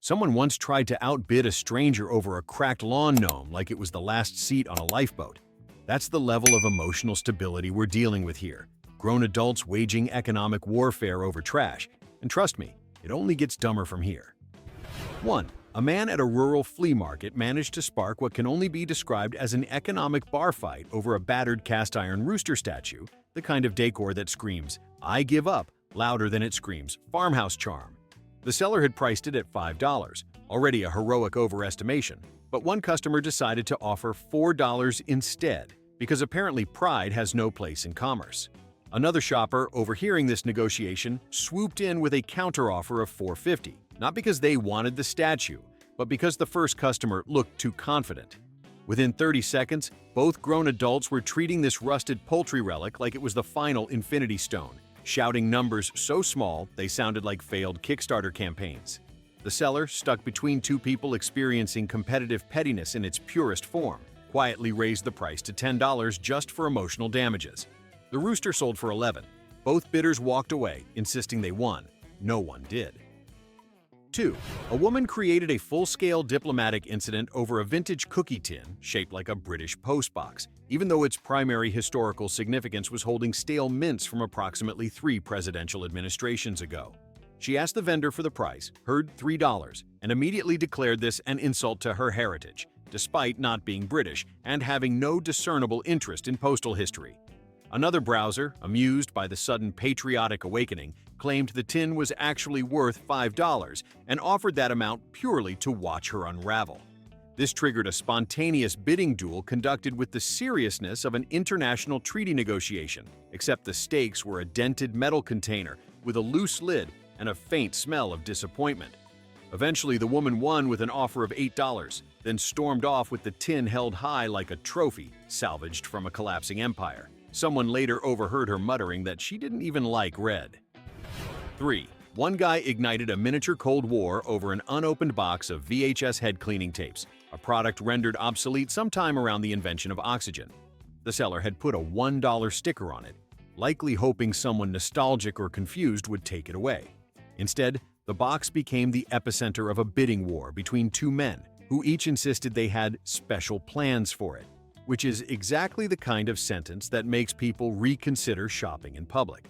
Someone once tried to outbid a stranger over a cracked lawn gnome like it was the last seat on a lifeboat. That's the level of emotional stability we're dealing with here. Grown adults waging economic warfare over trash. And trust me, it only gets dumber from here. 1. A man at a rural flea market managed to spark what can only be described as an economic bar fight over a battered cast-iron rooster statue, the kind of decor that screams, "I give up," louder than it screams, "farmhouse charm." The seller had priced it at $5, already a heroic overestimation, but one customer decided to offer $4 instead, because apparently pride has no place in commerce. Another shopper, overhearing this negotiation, swooped in with a counteroffer of $4.50, not because they wanted the statue, but because the first customer looked too confident. Within 30 seconds, both grown adults were treating this rusted poultry relic like it was the final Infinity Stone, shouting numbers so small they sounded like failed Kickstarter campaigns. The seller, stuck between two people experiencing competitive pettiness in its purest form, quietly raised the price to $10 just for emotional damages. The rooster sold for $11. Both bidders walked away, insisting they won. No one did. 2. A woman created a full-scale diplomatic incident over a vintage cookie tin shaped like a British postbox, even though its primary historical significance was holding stale mints from approximately 3 presidential administrations ago. She asked the vendor for the price, heard $3, and immediately declared this an insult to her heritage, despite not being British and having no discernible interest in postal history. Another browser, amused by the sudden patriotic awakening, claimed the tin was actually worth $5 and offered that amount purely to watch her unravel. This triggered a spontaneous bidding duel conducted with the seriousness of an international treaty negotiation, except the stakes were a dented metal container with a loose lid and a faint smell of disappointment. Eventually, the woman won with an offer of $8, then stormed off with the tin held high like a trophy salvaged from a collapsing empire. Someone later overheard her muttering that she didn't even like red. 3. One guy ignited a miniature Cold War over an unopened box of VHS head cleaning tapes, a product rendered obsolete sometime around the invention of oxygen. The seller had put a $1 sticker on it, likely hoping someone nostalgic or confused would take it away. Instead, the box became the epicenter of a bidding war between two men who each insisted they had special plans for it, which is exactly the kind of sentence that makes people reconsider shopping in public.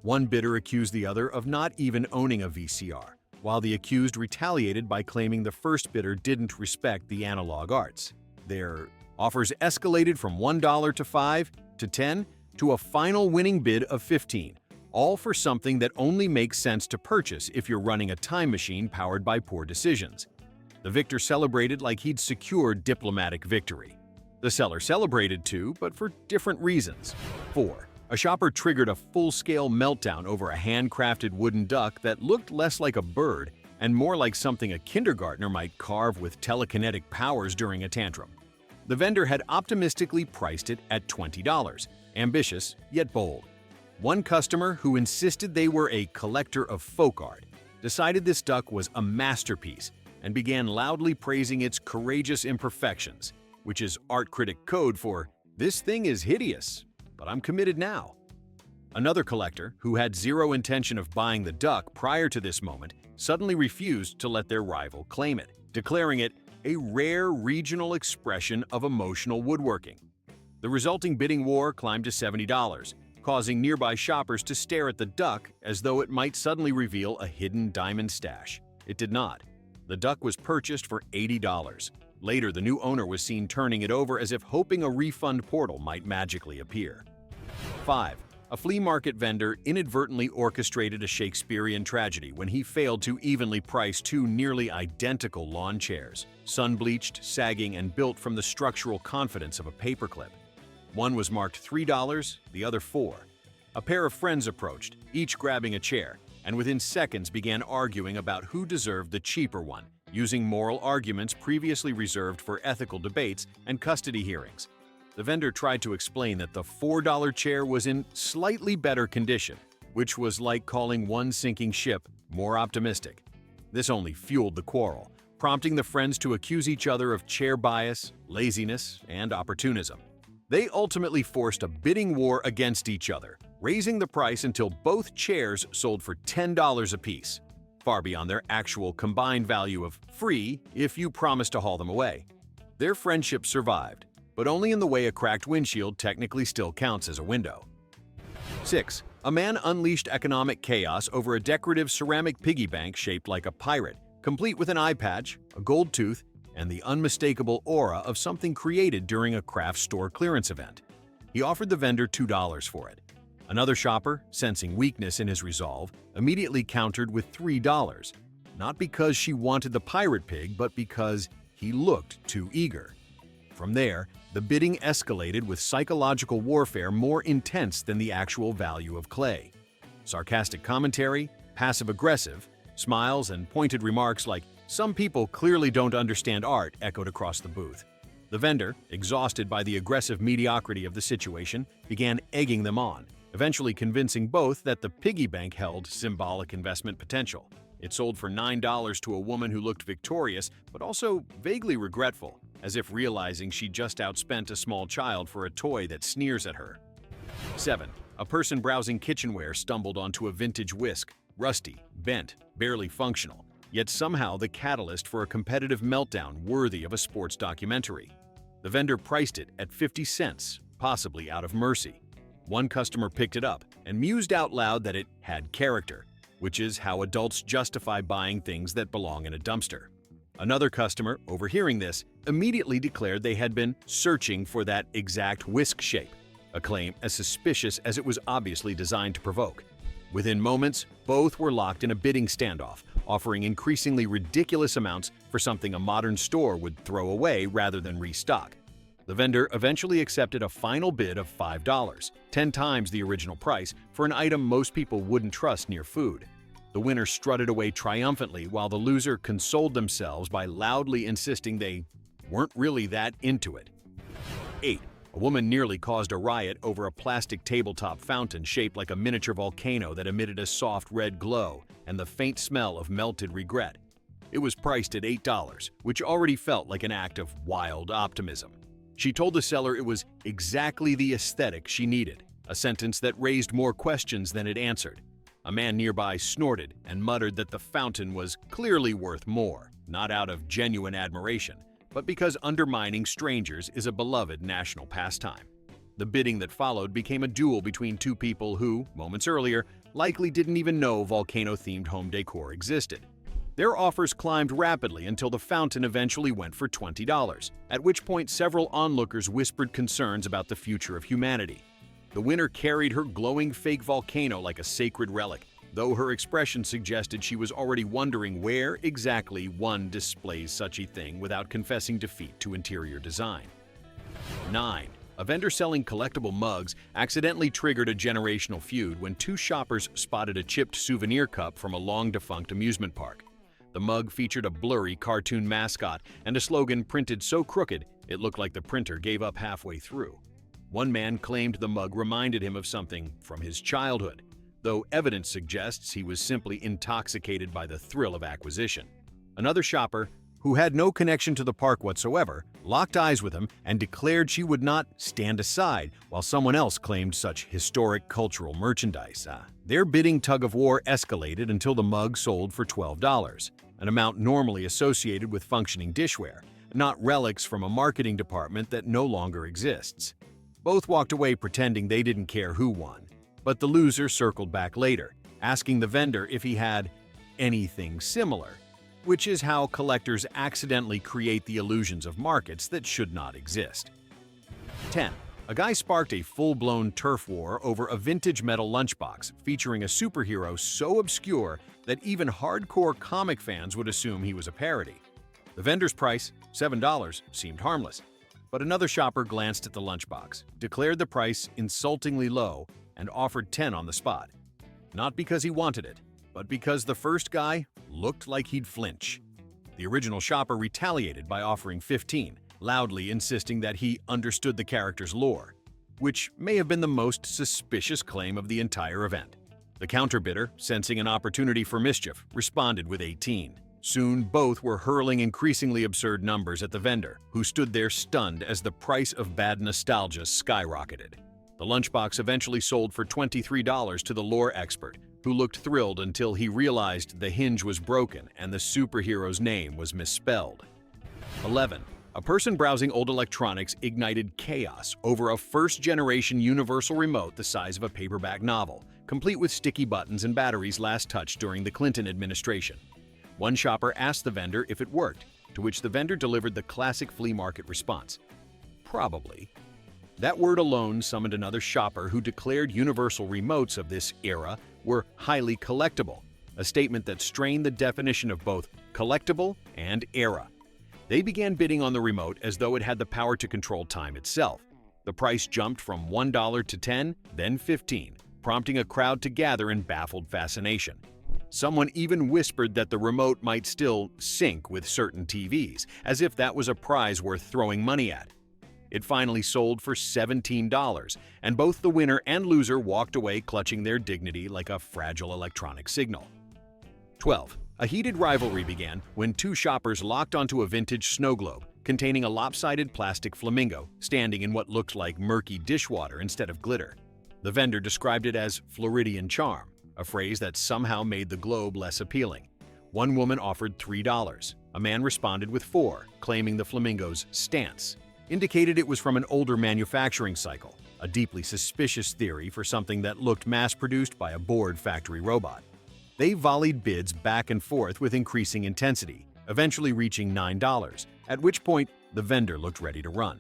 One bidder accused the other of not even owning a VCR, while the accused retaliated by claiming the first bidder didn't respect the analog arts. Their offers escalated from $1 to $5 to $10 to a final winning bid of $15, all for something that only makes sense to purchase if you're running a time machine powered by poor decisions. The victor celebrated like he'd secured diplomatic victory. The seller celebrated too, but for different reasons. 4. A shopper triggered a full-scale meltdown over a handcrafted wooden duck that looked less like a bird and more like something a kindergartner might carve with telekinetic powers during a tantrum. The vendor had optimistically priced it at $20, ambitious yet bold. One customer, who insisted they were a collector of folk art, decided this duck was a masterpiece and began loudly praising its courageous imperfections, which is art critic code for, "This thing is hideous, but I'm committed now." Another collector, who had zero intention of buying the duck prior to this moment, suddenly refused to let their rival claim it, declaring it a rare regional expression of emotional woodworking. The resulting bidding war climbed to $70, causing nearby shoppers to stare at the duck as though it might suddenly reveal a hidden diamond stash. It did not. The duck was purchased for $80. Later, the new owner was seen turning it over as if hoping a refund portal might magically appear. 5. A flea market vendor inadvertently orchestrated a Shakespearean tragedy when he failed to evenly price two nearly identical lawn chairs, sun-bleached, sagging, and built from the structural confidence of a paperclip. One was marked $3, the other $4. A pair of friends approached, each grabbing a chair, and within seconds began arguing about who deserved the cheaper one, using moral arguments previously reserved for ethical debates and custody hearings. The vendor tried to explain that the $4 chair was in slightly better condition, which was like calling one sinking ship more optimistic. This only fueled the quarrel, prompting the friends to accuse each other of chair bias, laziness, and opportunism. They ultimately forced a bidding war against each other, raising the price until both chairs sold for $10 apiece. far beyond their actual combined value of free if you promise to haul them away. Their friendship survived, but only in the way a cracked windshield technically still counts as a window. 6. A man unleashed economic chaos over a decorative ceramic piggy bank shaped like a pirate, complete with an eye patch, a gold tooth, and the unmistakable aura of something created during a craft store clearance event. He offered the vendor $2 for it. Another shopper, sensing weakness in his resolve, immediately countered with $3, not because she wanted the pirate pig, but because he looked too eager. From there, the bidding escalated with psychological warfare more intense than the actual value of clay. Sarcastic commentary, passive-aggressive, smiles, and pointed remarks like, "Some people clearly don't understand art," echoed across the booth. The vendor, exhausted by the aggressive mediocrity of the situation, began egging them on, eventually convincing both that the piggy bank held symbolic investment potential. It sold for $9 to a woman who looked victorious, but also vaguely regretful, as if realizing she just outspent a small child for a toy that sneers at her. 7. A person browsing kitchenware stumbled onto a vintage whisk, rusty, bent, barely functional, yet somehow the catalyst for a competitive meltdown worthy of a sports documentary. The vendor priced it at 50 cents, possibly out of mercy. One customer picked it up and mused out loud that it had character, which is how adults justify buying things that belong in a dumpster. Another customer, overhearing this, immediately declared they had been searching for that exact whisk shape, a claim as suspicious as it was obviously designed to provoke. Within moments, both were locked in a bidding standoff, offering increasingly ridiculous amounts for something a modern store would throw away rather than restock. The vendor eventually accepted a final bid of $5, 10 times the original price, for an item most people wouldn't trust near food. The winner strutted away triumphantly while the loser consoled themselves by loudly insisting they weren't really that into it. 8. A woman nearly caused a riot over a plastic tabletop fountain shaped like a miniature volcano that emitted a soft red glow and the faint smell of melted regret. It was priced at $8, which already felt like an act of wild optimism. She told the seller it was exactly the aesthetic she needed, a sentence that raised more questions than it answered. A man nearby snorted and muttered that the fountain was clearly worth more, not out of genuine admiration, but because undermining strangers is a beloved national pastime. The bidding that followed became a duel between two people who, moments earlier, likely didn't even know volcano-themed home decor existed. Their offers climbed rapidly until the fountain eventually went for $20, at which point several onlookers whispered concerns about the future of humanity. The winner carried her glowing fake volcano like a sacred relic, though her expression suggested she was already wondering where exactly one displays such a thing without confessing defeat to interior design. 9. A vendor selling collectible mugs accidentally triggered a generational feud when two shoppers spotted a chipped souvenir cup from a long-defunct amusement park. The mug featured a blurry cartoon mascot and a slogan printed so crooked it looked like the printer gave up halfway through. One man claimed the mug reminded him of something from his childhood, though evidence suggests he was simply intoxicated by the thrill of acquisition. Another shopper, who had no connection to the park whatsoever, locked eyes with him and declared she would not stand aside while someone else claimed such historic cultural merchandise. Their bidding tug-of-war escalated until the mug sold for $12, an amount normally associated with functioning dishware, not relics from a marketing department that no longer exists. Both walked away pretending they didn't care who won, but the loser circled back later, asking the vendor if he had anything similar, which is how collectors accidentally create the illusions of markets that should not exist. 10. A guy sparked a full-blown turf war over a vintage metal lunchbox featuring a superhero so obscure that even hardcore comic fans would assume he was a parody. The vendor's price, $7, seemed harmless, but another shopper glanced at the lunchbox, declared the price insultingly low, and offered $10 on the spot. Not because he wanted it, but because the first guy looked like he'd flinch. The original shopper retaliated by offering $15, loudly insisting that he understood the character's lore, which may have been the most suspicious claim of the entire event. The counterbidder, sensing an opportunity for mischief, responded with $18. Soon, both were hurling increasingly absurd numbers at the vendor, who stood there stunned as the price of bad nostalgia skyrocketed. The lunchbox eventually sold for $23 to the lore expert, who looked thrilled until he realized the hinge was broken and the superhero's name was misspelled. 11. A person browsing old electronics ignited chaos over a first-generation universal remote the size of a paperback novel, complete with sticky buttons and batteries last touched during the Clinton administration. One shopper asked the vendor if it worked, to which the vendor delivered the classic flea market response: "Probably." That word alone summoned another shopper who declared universal remotes of this era were highly collectible, a statement that strained the definition of both collectible and era. They began bidding on the remote as though it had the power to control time itself. The price jumped from $1 to $10, then $15, prompting a crowd to gather in baffled fascination. Someone even whispered that the remote might still sync with certain TVs, as if that was a prize worth throwing money at. It finally sold for $17, and both the winner and loser walked away clutching their dignity like a fragile electronic signal. 12. A heated rivalry began when two shoppers locked onto a vintage snow globe containing a lopsided plastic flamingo standing in what looked like murky dishwater instead of glitter. The vendor described it as Floridian charm, a phrase that somehow made the globe less appealing. One woman offered $3. A man responded with $4, claiming the flamingo's stance indicated it was from an older manufacturing cycle, a deeply suspicious theory for something that looked mass-produced by a bored factory robot. They volleyed bids back and forth with increasing intensity, eventually reaching $9, at which point the vendor looked ready to run.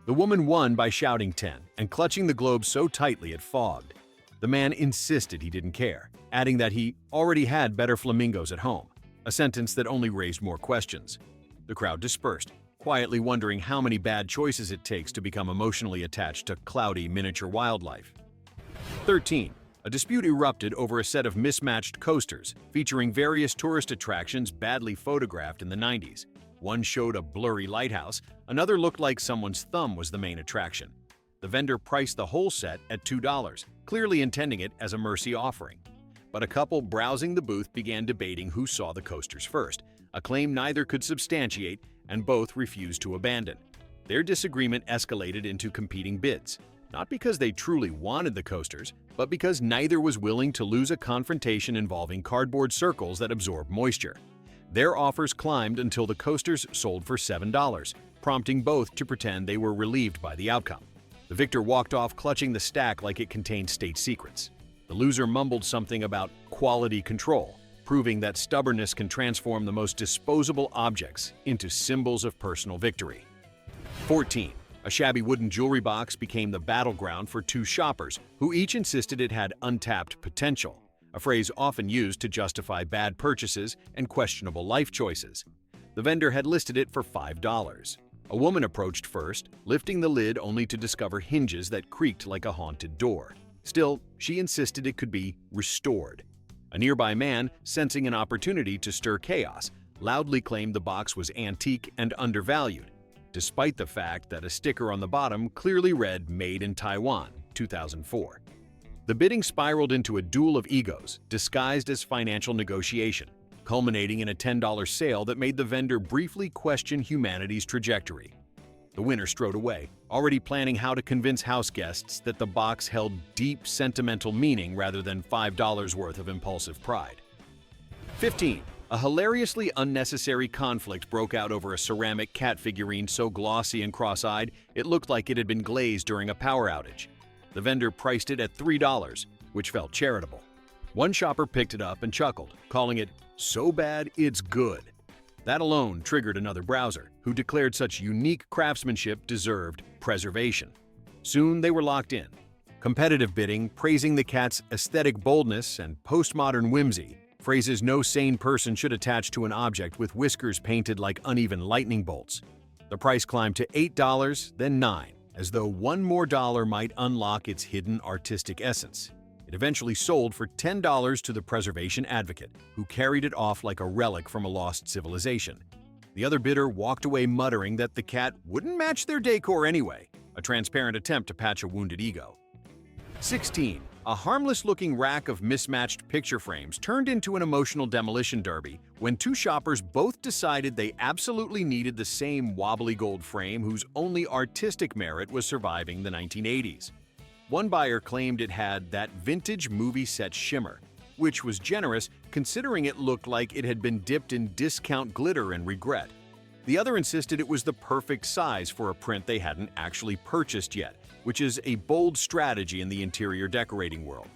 The woman won by shouting 10 and clutching the globe so tightly it fogged. The man insisted he didn't care, adding that he already had better flamingos at home, a sentence that only raised more questions. The crowd dispersed, quietly wondering how many bad choices it takes to become emotionally attached to cloudy miniature wildlife. 13. A dispute erupted over a set of mismatched coasters featuring various tourist attractions badly photographed in the 90s. One showed a blurry lighthouse, another looked like someone's thumb was the main attraction. The vendor priced the whole set at $2, clearly intending it as a mercy offering. But a couple browsing the booth began debating who saw the coasters first, a claim neither could substantiate and both refused to abandon. Their disagreement escalated into competing bids, not because they truly wanted the coasters, but because neither was willing to lose a confrontation involving cardboard circles that absorb moisture. Their offers climbed until the coasters sold for $7, prompting both to pretend they were relieved by the outcome. The victor walked off clutching the stack like it contained state secrets. The loser mumbled something about quality control, proving that stubbornness can transform the most disposable objects into symbols of personal victory. 14. A shabby wooden jewelry box became the battleground for two shoppers who each insisted it had untapped potential, a phrase often used to justify bad purchases and questionable life choices. The vendor had listed it for $5. A woman approached first, lifting the lid only to discover hinges that creaked like a haunted door. Still, she insisted it could be restored. A nearby man, sensing an opportunity to stir chaos, loudly claimed the box was antique and undervalued, despite the fact that a sticker on the bottom clearly read "Made in Taiwan, 2004. The bidding spiraled into a duel of egos, disguised as financial negotiation, culminating in a $10 sale that made the vendor briefly question humanity's trajectory. The winner strode away, already planning how to convince house guests that the box held deep sentimental meaning rather than $5 worth of impulsive pride. 15. A hilariously unnecessary conflict broke out over a ceramic cat figurine so glossy and cross-eyed it looked like it had been glazed during a power outage. The vendor priced it at $3, which felt charitable. One shopper picked it up and chuckled, calling it "so bad it's good." That alone triggered another browser, who declared such unique craftsmanship deserved preservation. Soon they were locked in. Competitive bidding, praising the cat's aesthetic boldness and postmodern whimsy, phrases no sane person should attach to an object with whiskers painted like uneven lightning bolts. The price climbed to $8, then $9, as though one more dollar might unlock its hidden artistic essence. It eventually sold for $10 to the preservation advocate, who carried it off like a relic from a lost civilization. The other bidder walked away muttering that the cat wouldn't match their decor anyway, a transparent attempt to patch a wounded ego. 16. A harmless-looking rack of mismatched picture frames turned into an emotional demolition derby when two shoppers both decided they absolutely needed the same wobbly gold frame whose only artistic merit was surviving the 1980s. One buyer claimed it had that vintage movie set shimmer, which was generous considering it looked like it had been dipped in discount glitter and regret. The other insisted it was the perfect size for a print they hadn't actually purchased yet, which is a bold strategy in the interior decorating world.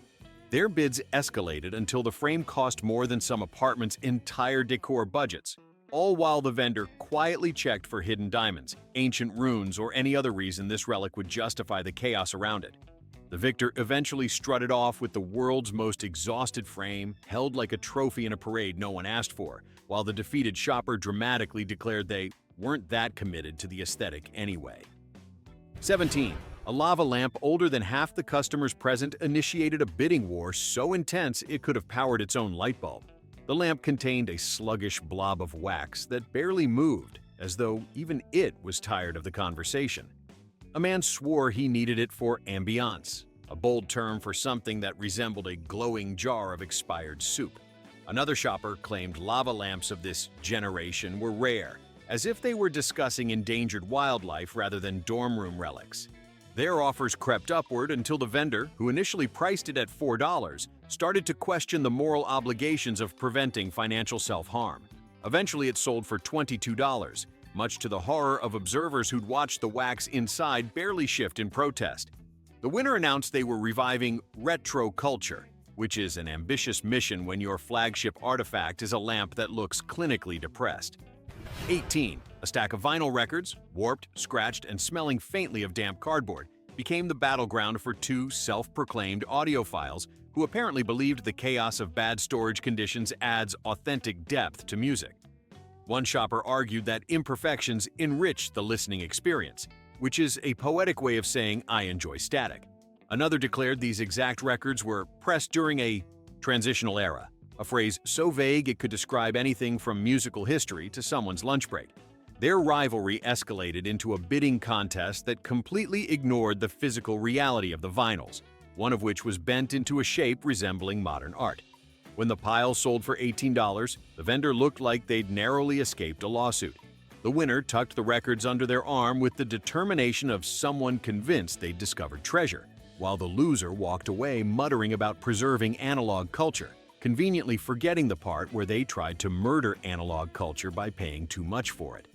Their bids escalated until the frame cost more than some apartments' entire decor budgets, all while the vendor quietly checked for hidden diamonds, ancient runes, or any other reason this relic would justify the chaos around it. The victor eventually strutted off with the world's most exhausted frame, held like a trophy in a parade no one asked for, while the defeated shopper dramatically declared they weren't that committed to the aesthetic anyway. 17. A lava lamp older than half the customers present initiated a bidding war so intense it could have powered its own light bulb. The lamp contained a sluggish blob of wax that barely moved, as though even it was tired of the conversation. A man swore he needed it for ambiance, a bold term for something that resembled a glowing jar of expired soup. Another shopper claimed lava lamps of this generation were rare, as if they were discussing endangered wildlife rather than dorm room relics. Their offers crept upward until the vendor, who initially priced it at $4, started to question the moral obligations of preventing financial self-harm. Eventually, it sold for $22, much to the horror of observers who'd watched the wax inside barely shift in protest. The winner announced they were reviving retro culture, which is an ambitious mission when your flagship artifact is a lamp that looks clinically depressed. 18. A stack of vinyl records, warped, scratched, and smelling faintly of damp cardboard, became the battleground for two self-proclaimed audiophiles who apparently believed the chaos of bad storage conditions adds authentic depth to music. One shopper argued that imperfections enrich the listening experience, which is a poetic way of saying I enjoy static. Another declared these exact records were pressed during a transitional era, a phrase so vague it could describe anything from musical history to someone's lunch break. Their rivalry escalated into a bidding contest that completely ignored the physical reality of the vinyls, one of which was bent into a shape resembling modern art. When the pile sold for $18, the vendor looked like they'd narrowly escaped a lawsuit. The winner tucked the records under their arm with the determination of someone convinced they'd discovered treasure, while the loser walked away muttering about preserving analog culture, conveniently forgetting the part where they tried to murder analog culture by paying too much for it.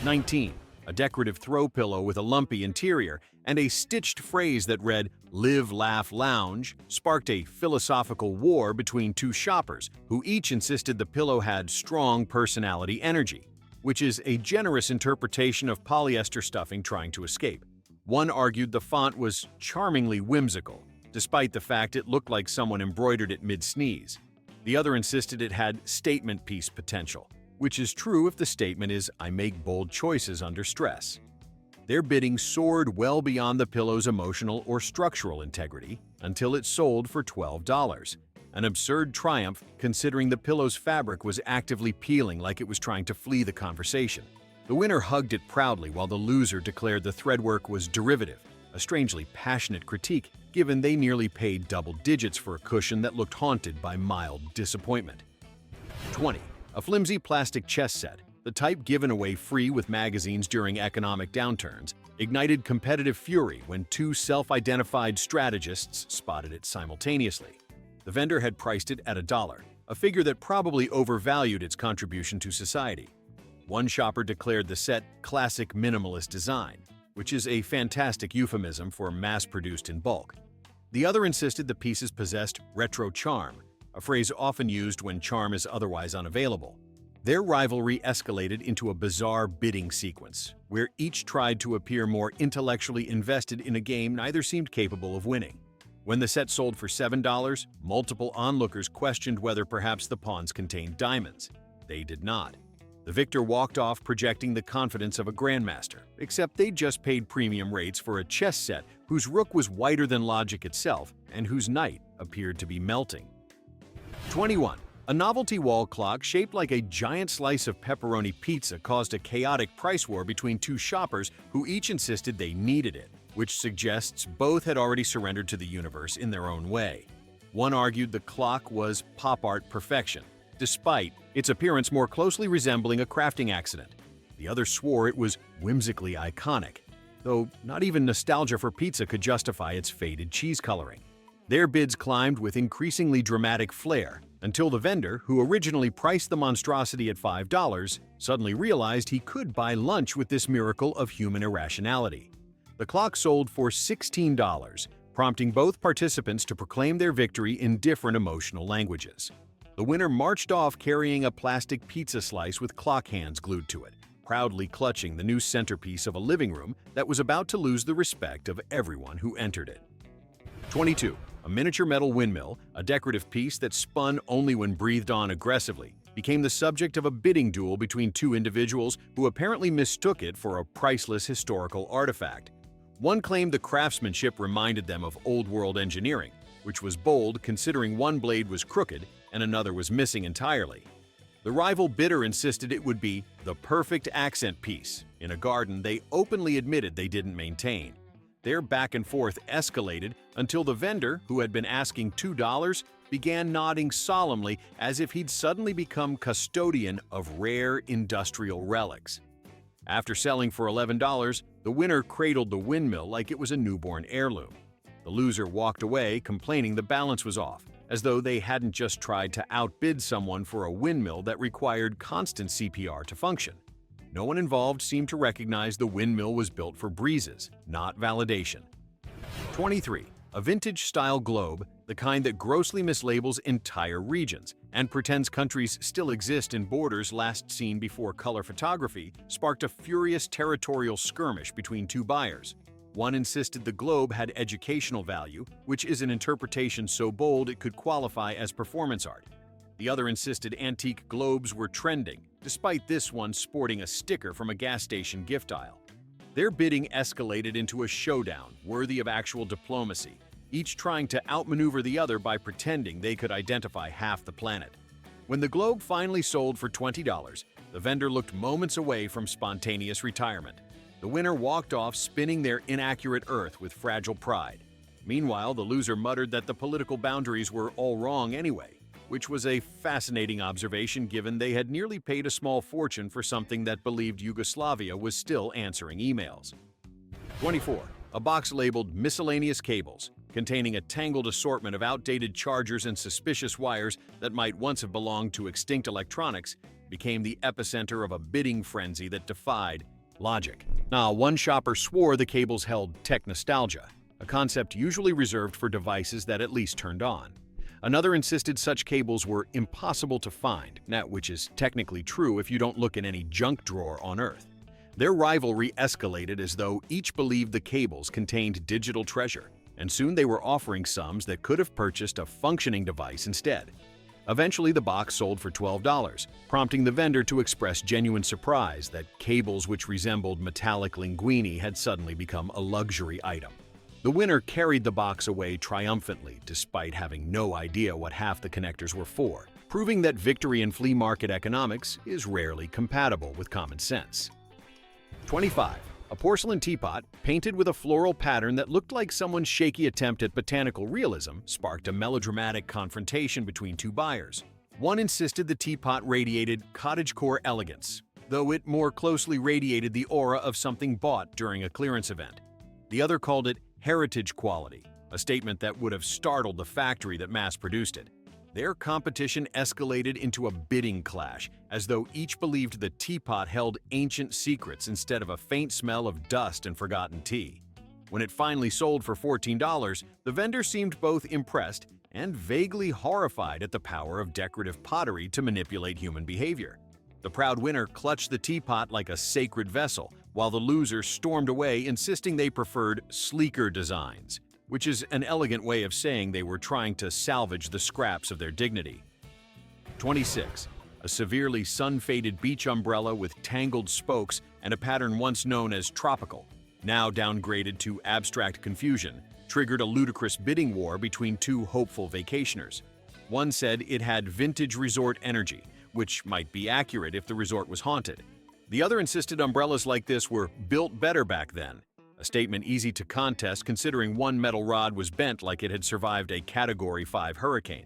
19. A decorative throw pillow with a lumpy interior and a stitched phrase that read, "Live, Laugh, Lounge," sparked a philosophical war between two shoppers who each insisted the pillow had strong personality energy, which is a generous interpretation of polyester stuffing trying to escape. One argued the font was charmingly whimsical, despite the fact it looked like someone embroidered it mid-sneeze. The other insisted it had statement piece potential, which is true if the statement is, "I make bold choices under stress." Their bidding soared well beyond the pillow's emotional or structural integrity until it sold for $12, an absurd triumph considering the pillow's fabric was actively peeling like it was trying to flee the conversation. The winner hugged it proudly while the loser declared the threadwork was derivative, a strangely passionate critique given they nearly paid double digits for a cushion that looked haunted by mild disappointment. 20. A flimsy plastic chess set, the type given away free with magazines during economic downturns, ignited competitive fury when two self-identified strategists spotted it simultaneously. The vendor had priced it at $1, a figure that probably overvalued its contribution to society. One shopper declared the set classic minimalist design, which is a fantastic euphemism for mass-produced in bulk. The other insisted the pieces possessed retro charm, a phrase often used when charm is otherwise unavailable. Their rivalry escalated into a bizarre bidding sequence, where each tried to appear more intellectually invested in a game neither seemed capable of winning. When the set sold for $7, multiple onlookers questioned whether perhaps the pawns contained diamonds. They did not. The victor walked off projecting the confidence of a grandmaster, except they'd just paid premium rates for a chess set whose rook was whiter than logic itself and whose knight appeared to be melting. 21. A novelty wall clock shaped like a giant slice of pepperoni pizza caused a chaotic price war between two shoppers who each insisted they needed it, which suggests both had already surrendered to the universe in their own way. One argued the clock was pop art perfection, despite its appearance more closely resembling a crafting accident. The other swore it was whimsically iconic, though not even nostalgia for pizza could justify its faded cheese coloring. Their bids climbed with increasingly dramatic flair, until the vendor, who originally priced the monstrosity at $5, suddenly realized he could buy lunch with this miracle of human irrationality. The clock sold for $16, prompting both participants to proclaim their victory in different emotional languages. The winner marched off carrying a plastic pizza slice with clock hands glued to it, proudly clutching the new centerpiece of a living room that was about to lose the respect of everyone who entered it. 22. A miniature metal windmill, a decorative piece that spun only when breathed on aggressively, became the subject of a bidding duel between two individuals who apparently mistook it for a priceless historical artifact. One claimed the craftsmanship reminded them of old-world engineering, which was bold considering one blade was crooked and another was missing entirely. The rival bidder insisted it would be the perfect accent piece in a garden they openly admitted they didn't maintain. Their back and forth escalated until the vendor, who had been asking $2, began nodding solemnly as if he'd suddenly become custodian of rare industrial relics. After selling for $11, the winner cradled the windmill like it was a newborn heirloom. The loser walked away complaining the balance was off, as though they hadn't just tried to outbid someone for a windmill that required constant CPR to function. No one involved seemed to recognize the windmill was built for breezes, not validation. 23. A vintage-style globe, the kind that grossly mislabels entire regions and pretends countries still exist in borders last seen before color photography, sparked a furious territorial skirmish between two buyers. One insisted the globe had educational value, which is an interpretation so bold it could qualify as performance art. The other insisted antique globes were trending, despite this one sporting a sticker from a gas station gift aisle. Their bidding escalated into a showdown worthy of actual diplomacy, each trying to outmaneuver the other by pretending they could identify half the planet. When the globe finally sold for $20, the vendor looked moments away from spontaneous retirement. The winner walked off spinning their inaccurate Earth with fragile pride. Meanwhile, the loser muttered that the political boundaries were all wrong anyway, which was a fascinating observation given they had nearly paid a small fortune for something that believed Yugoslavia was still answering emails. 24. A box labeled miscellaneous cables, containing a tangled assortment of outdated chargers and suspicious wires that might once have belonged to extinct electronics, became the epicenter of a bidding frenzy that defied logic. Now, one shopper swore the cables held tech nostalgia, a concept usually reserved for devices that at least turned on. Another insisted such cables were impossible to find, which is technically true if you don't look in any junk drawer on Earth. Their rivalry escalated as though each believed the cables contained digital treasure, and soon they were offering sums that could have purchased a functioning device instead. Eventually, the box sold for $12, prompting the vendor to express genuine surprise that cables which resembled metallic linguini had suddenly become a luxury item. The winner carried the box away triumphantly, despite having no idea what half the connectors were for, proving that victory in flea market economics is rarely compatible with common sense. 25. A porcelain teapot, painted with a floral pattern that looked like someone's shaky attempt at botanical realism, sparked a melodramatic confrontation between two buyers. One insisted the teapot radiated cottagecore elegance, though it more closely radiated the aura of something bought during a clearance event. The other called it heritage quality, a statement that would have startled the factory that mass-produced it. Their competition escalated into a bidding clash, as though each believed the teapot held ancient secrets instead of a faint smell of dust and forgotten tea. When it finally sold for $14, the vendor seemed both impressed and vaguely horrified at the power of decorative pottery to manipulate human behavior. The proud winner clutched the teapot like a sacred vessel, while the loser stormed away insisting they preferred sleeker designs, which is an elegant way of saying they were trying to salvage the scraps of their dignity. 26. A severely sun-faded beach umbrella with tangled spokes and a pattern once known as tropical, now downgraded to abstract confusion, triggered a ludicrous bidding war between two hopeful vacationers. One said it had vintage resort energy, which might be accurate if the resort was haunted. The other insisted umbrellas like this were built better back then, a statement easy to contest considering one metal rod was bent like it had survived a Category 5 hurricane.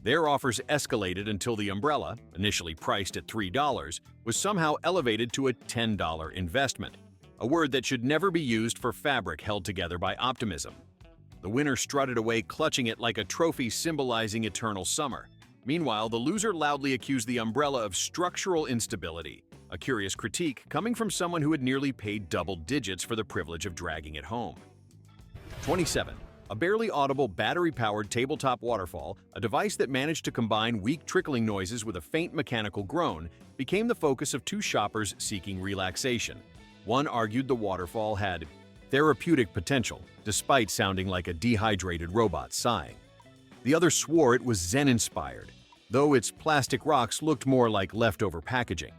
Their offers escalated until the umbrella, initially priced at $3, was somehow elevated to a $10 investment, a word that should never be used for fabric held together by optimism. The winner strutted away, clutching it like a trophy symbolizing eternal summer. Meanwhile, the loser loudly accused the umbrella of structural instability, a curious critique coming from someone who had nearly paid double digits for the privilege of dragging it home. 27. A barely audible battery-powered tabletop waterfall, a device that managed to combine weak trickling noises with a faint mechanical groan, became the focus of two shoppers seeking relaxation. One argued the waterfall had therapeutic potential, despite sounding like a dehydrated robot sighing. The other swore it was Zen-inspired, though its plastic rocks looked more like leftover packaging.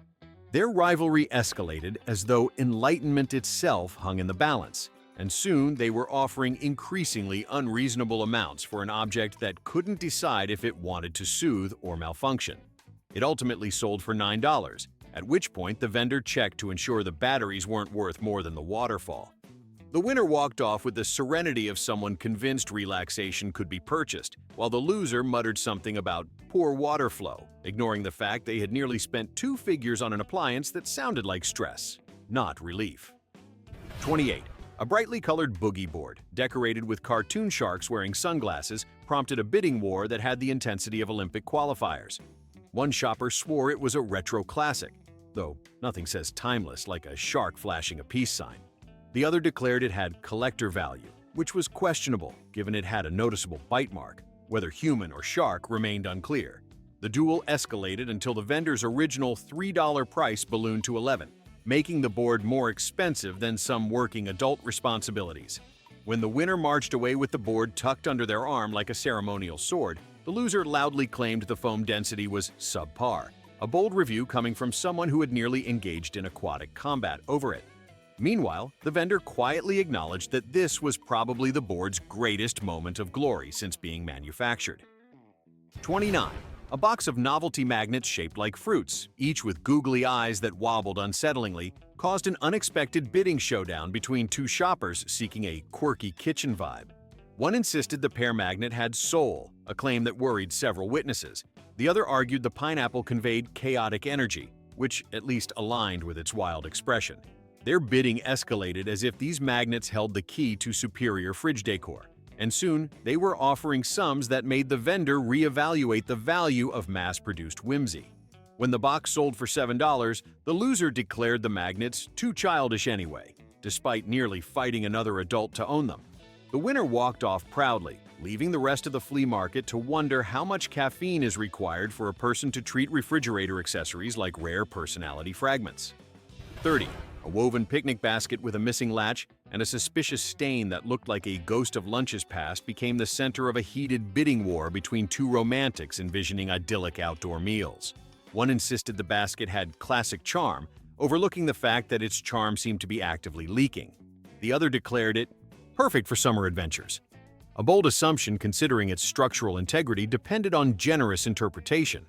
Their rivalry escalated as though enlightenment itself hung in the balance, and soon they were offering increasingly unreasonable amounts for an object that couldn't decide if it wanted to soothe or malfunction. It ultimately sold for $9, at which point the vendor checked to ensure the batteries weren't worth more than the waterfall. The winner walked off with the serenity of someone convinced relaxation could be purchased, while the loser muttered something about poor water flow, ignoring the fact they had nearly spent two figures on an appliance that sounded like stress, not relief. 28. A brightly colored boogie board, decorated with cartoon sharks wearing sunglasses, prompted a bidding war that had the intensity of Olympic qualifiers. One shopper swore it was a retro classic, though nothing says timeless like a shark flashing a peace sign. The other declared it had collector value, which was questionable given it had a noticeable bite mark. Whether human or shark remained unclear. The duel escalated until the vendor's original $3 price ballooned to $11, making the board more expensive than some working adult responsibilities. When the winner marched away with the board tucked under their arm like a ceremonial sword, the loser loudly claimed the foam density was subpar, a bold review coming from someone who had nearly engaged in aquatic combat over it. Meanwhile, the vendor quietly acknowledged that this was probably the board's greatest moment of glory since being manufactured. 29. A box of novelty magnets shaped like fruits, each with googly eyes that wobbled unsettlingly, caused an unexpected bidding showdown between two shoppers seeking a quirky kitchen vibe. One insisted the pear magnet had soul, a claim that worried several witnesses. The other argued the pineapple conveyed chaotic energy, which at least aligned with its wild expression. Their bidding escalated as if these magnets held the key to superior fridge decor, and soon they were offering sums that made the vendor reevaluate the value of mass-produced whimsy. When the box sold for $7, the loser declared the magnets too childish anyway, despite nearly fighting another adult to own them. The winner walked off proudly, leaving the rest of the flea market to wonder how much caffeine is required for a person to treat refrigerator accessories like rare personality fragments. 30. A woven picnic basket with a missing latch and a suspicious stain that looked like a ghost of lunches past became the center of a heated bidding war between two romantics envisioning idyllic outdoor meals. One insisted the basket had classic charm, overlooking the fact that its charm seemed to be actively leaking. The other declared it perfect for summer adventures. A bold assumption considering its structural integrity depended on generous interpretation.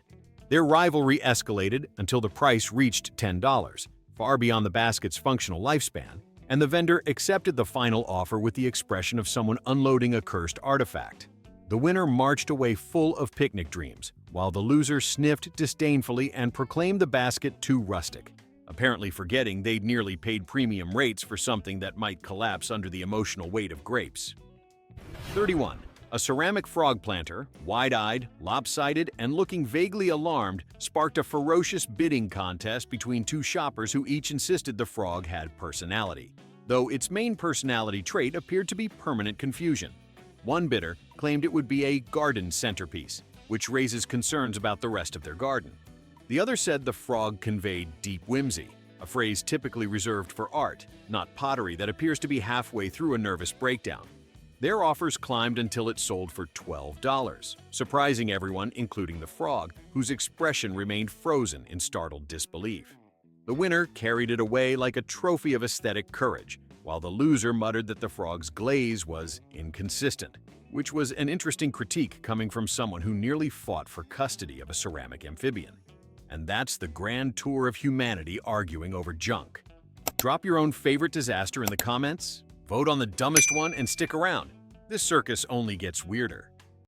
Their rivalry escalated until the price reached $10. Far beyond the basket's functional lifespan, and the vendor accepted the final offer with the expression of someone unloading a cursed artifact. The winner marched away full of picnic dreams, while the loser sniffed disdainfully and proclaimed the basket too rustic, apparently forgetting they'd nearly paid premium rates for something that might collapse under the emotional weight of grapes. 31. A ceramic frog planter, wide-eyed, lopsided, and looking vaguely alarmed, sparked a ferocious bidding contest between two shoppers who each insisted the frog had personality, though its main personality trait appeared to be permanent confusion. One bidder claimed it would be a garden centerpiece, which raises concerns about the rest of their garden. The other said the frog conveyed deep whimsy, a phrase typically reserved for art, not pottery that appears to be halfway through a nervous breakdown. Their offers climbed until it sold for $12, surprising everyone, including the frog, whose expression remained frozen in startled disbelief. The winner carried it away like a trophy of aesthetic courage, while the loser muttered that the frog's glaze was inconsistent, which was an interesting critique coming from someone who nearly fought for custody of a ceramic amphibian. And that's the grand tour of humanity arguing over junk. Drop your own favorite disaster in the comments. Vote on the dumbest one and stick around. This circus only gets weirder.